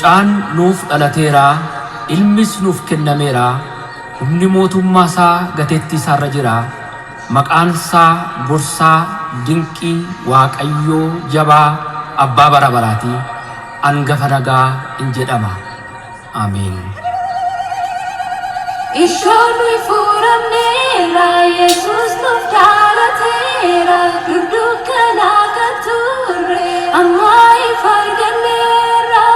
mucaan nuuf dhalateera, ilmis nuuf kennameera, humni mootummaa isaa gateettii isaarra jira. Maqaan isaa Gorsaa, Dinqii, Waaqayyoo, Jabaa, Abbaa bara baraati. Hangafa nagaa in jedhama. Amiin. Ishoon nuyi furamneera, Yesuus nuuf dhalateera, duduu kanaa kan turre amma ifa arganneera.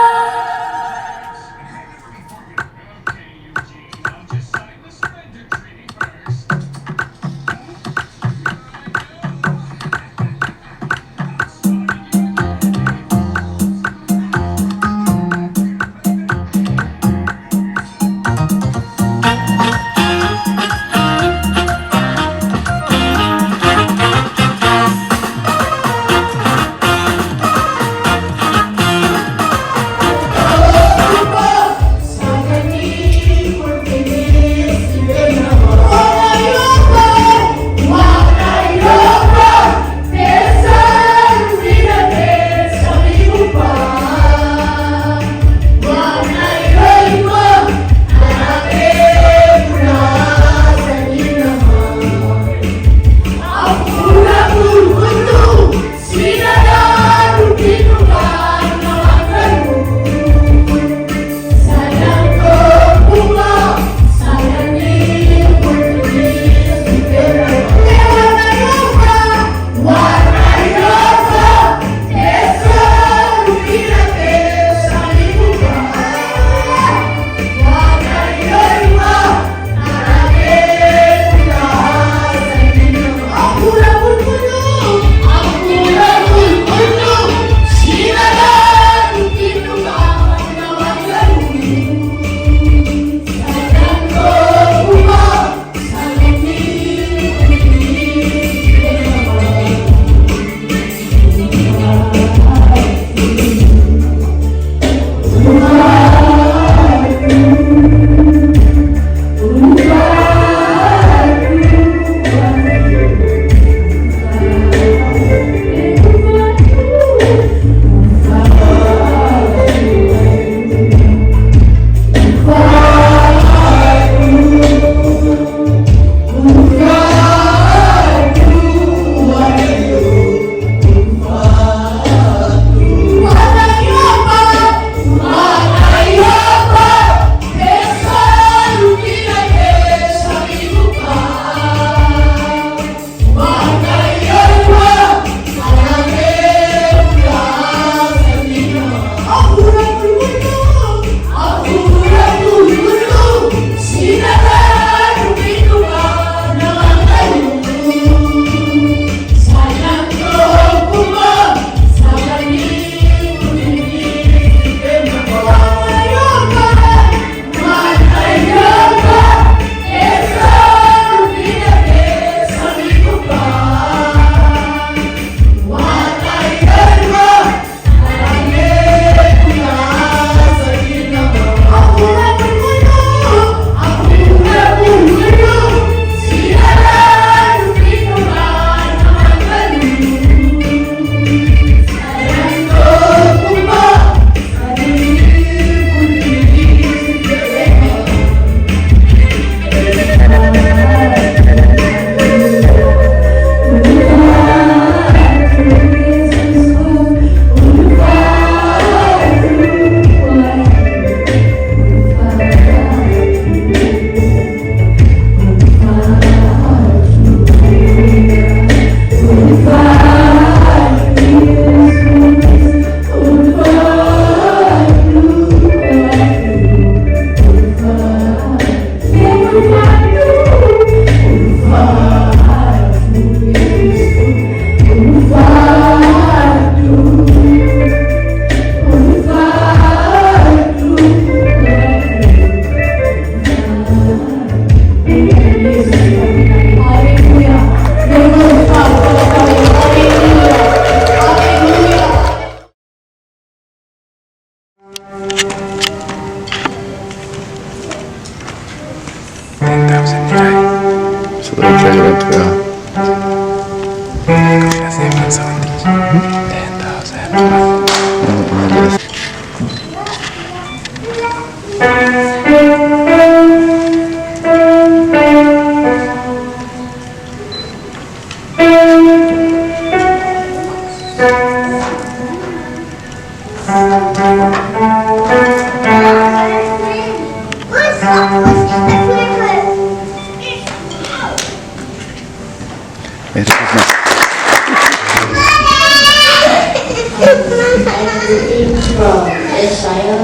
From Isaiah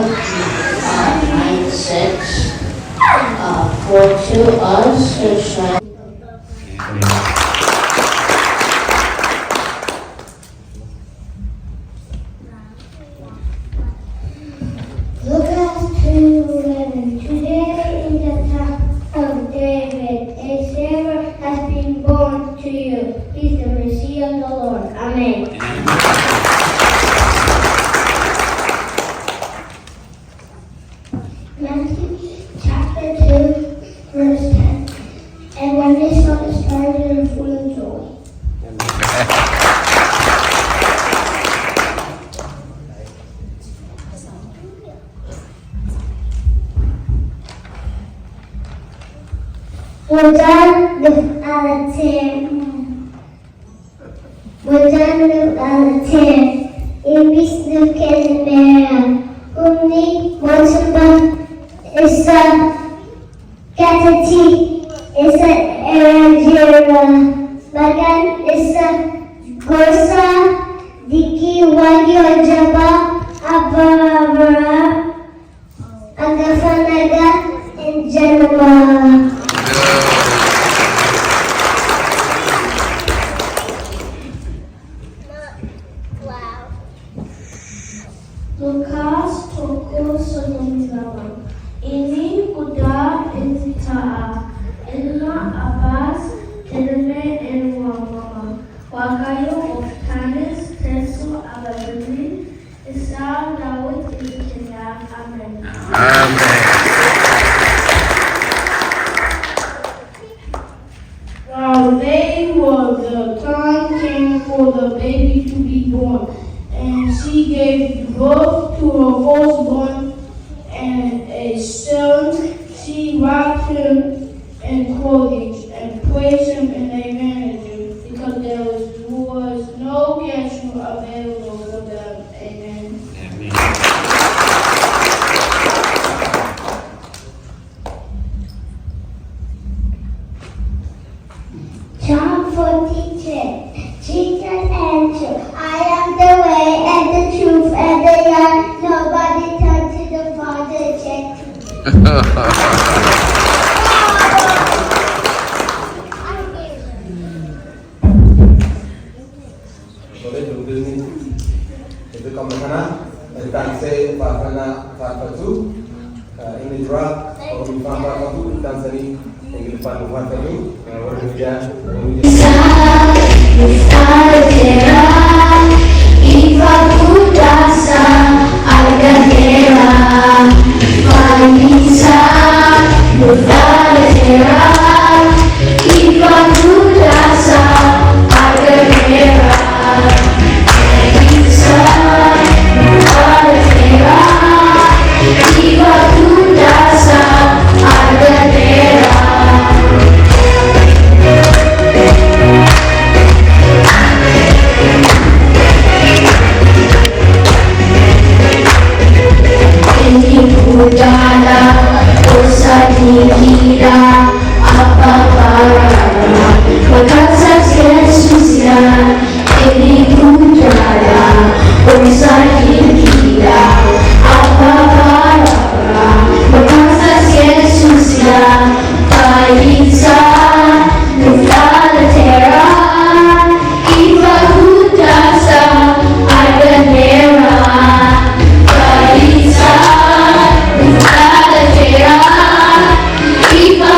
9:6, for to us a child. Lucas 2:11. Today in the town of David, a Savior has been born to you. He is the Messiah of the Lord. Amen. Matthew chapter 2, verse 10. And when they saw the star, they were full of joy. وجنب الأرتين مثل كلمة أمي وصبا إسا كاتتي إسا إرجيرا بغان إسا كورسا ديكي واجي وجبا أبابرا أغفناغا إنجنوا. Lukas toko solongawan. Ini kuda intaa. Ilma abas kelime enwamama. Wakayo oftanis teso abaduni. Isa Dawud ikinya. Amen. While they were, the time came for the baby to be born. And she gave birth to her firstborn, and a son. She wrapped him in clothing and placed him in a manger because there was no guest available for them. Amen. John 14:10. Jesus answered, I am the way and the truth and the life. Nobody comes to the Father except through me. Boleh duduk ini. Itu kamu sana. Dan saya Farhana Farfatu. Ini juga orang Farfatu dan sini yang depan Farfatu. Orang dia. Iba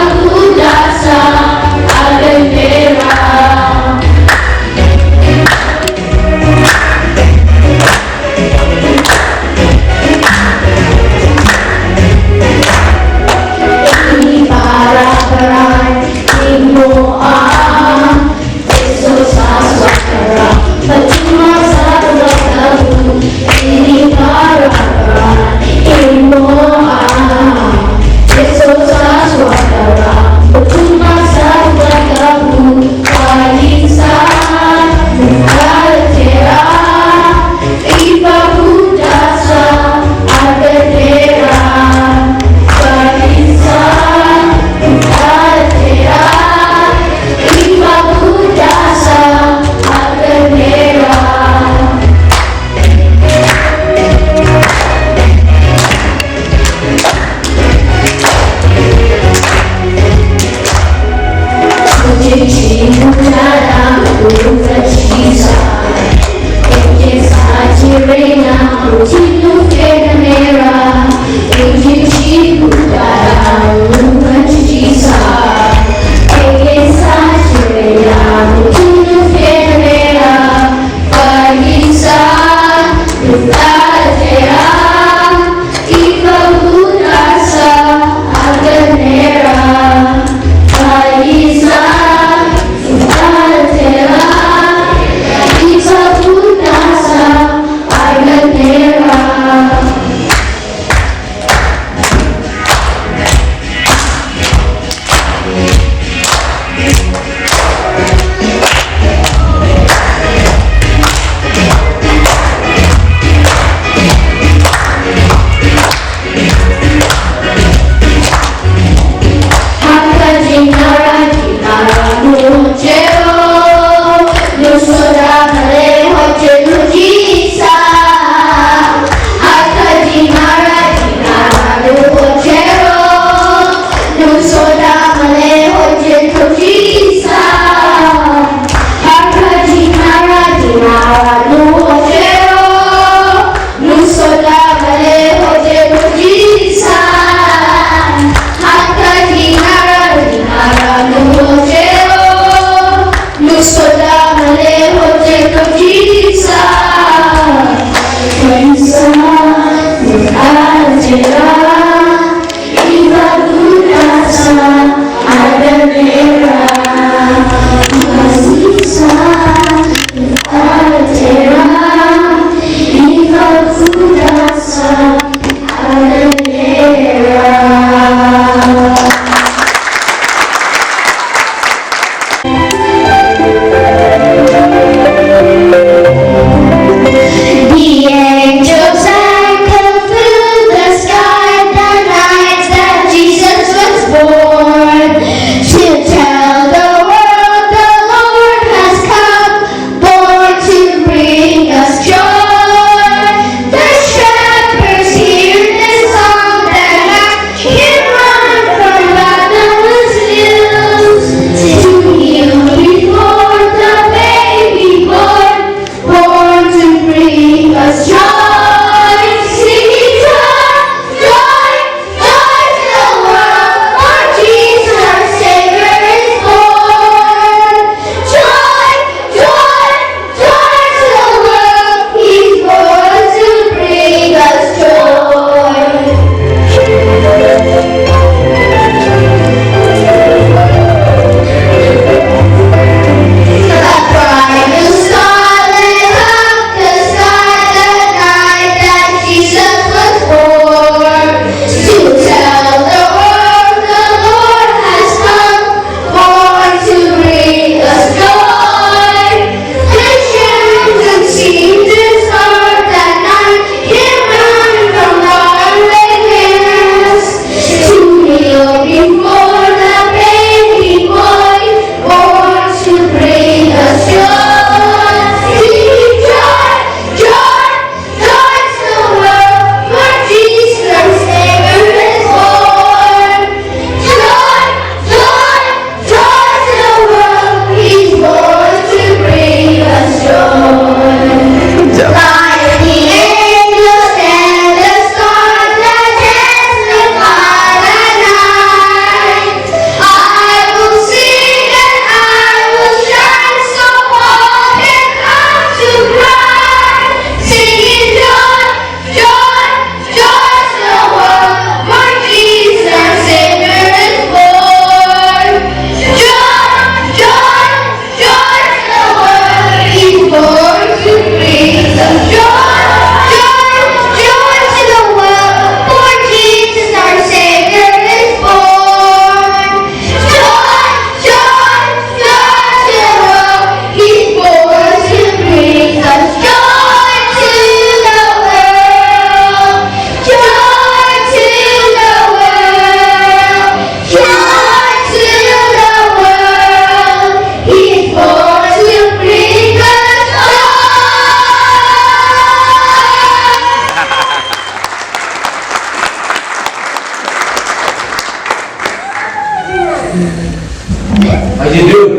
How you do?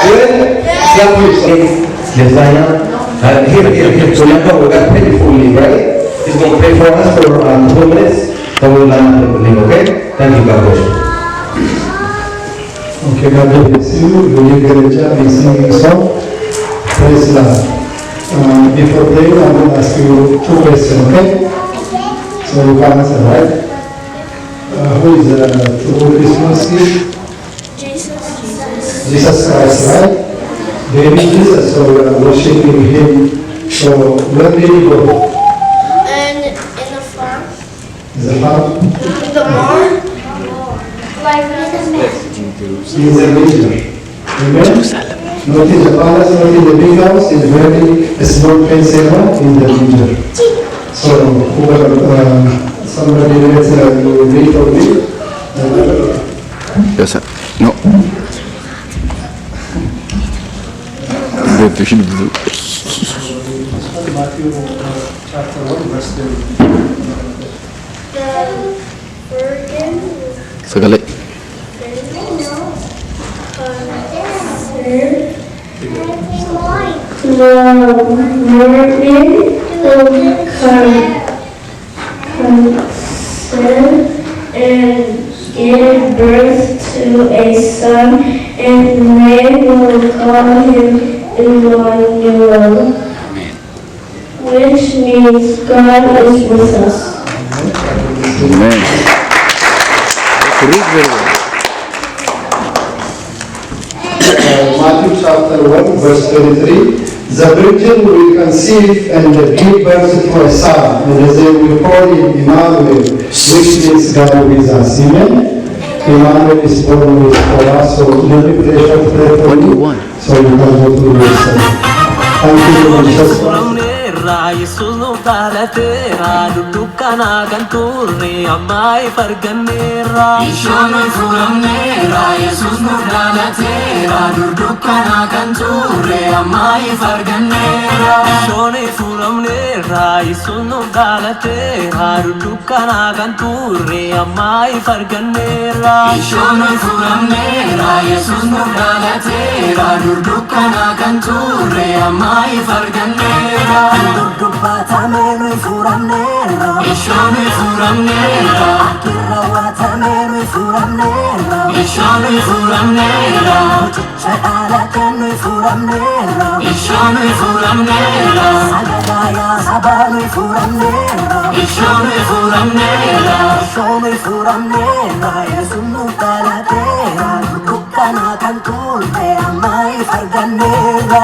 Good? Siap, please. Yes, Diana. Here. So now we're going to pray for you, right? He's going to pray for us for 2 minutes. Then we'll land the building, okay? Thank you, God bless you. Okay, God bless you. You did a great job in singing a song. Praise God. Before praying, I'm going to ask you 2 questions, okay? So you can answer, right? Who is the true Christmas gift? Jesus Christ, right? Baby Jesus, so we are worshiping Him. So where did He go? And in the farm. Is the farm? The barn. Like in the He is a major. Amen? Not in the palace, not in the big house, in a very small fancy home, in the major. So, somebody let's read for me. Yes, sir. No. Matthew chapter 1, verse 30. Sekali. And give birth to a son, and they will call him Emmanuel, which means God is with us. Amen. Read very well. Matthew chapter 1, verse 33. The virgin will conceive and give birth to a son, and they will call him Emmanuel, which means God with us. Amen? Emmanuel is born with for us, so let me pray for you, so you can go to your son. Thank you, Jesus. Yesus nu dhalateera dukkana kan turre amma farganneera Ishoon furamneera Yesus nu dhalateera dukkana kan turre amma farganneera Ishoon furamneera Yesus nu dhalateera dukkana kan turre amma farganneera Ishoon furamneera Yesus nu dhalateera dukkana kan turre amma farganneera Dubbatame noi furamneera Ishoon furamneera Akirrawatame noi furamneera Ishoon furamneera Mucicha dhalate noi furamneera Ishoon furamneera Sagadaya saba noi furamneera Ishoon furamneera Ishoon furamneera Yesus nu dhalateera dukkana kan turre amma farganneera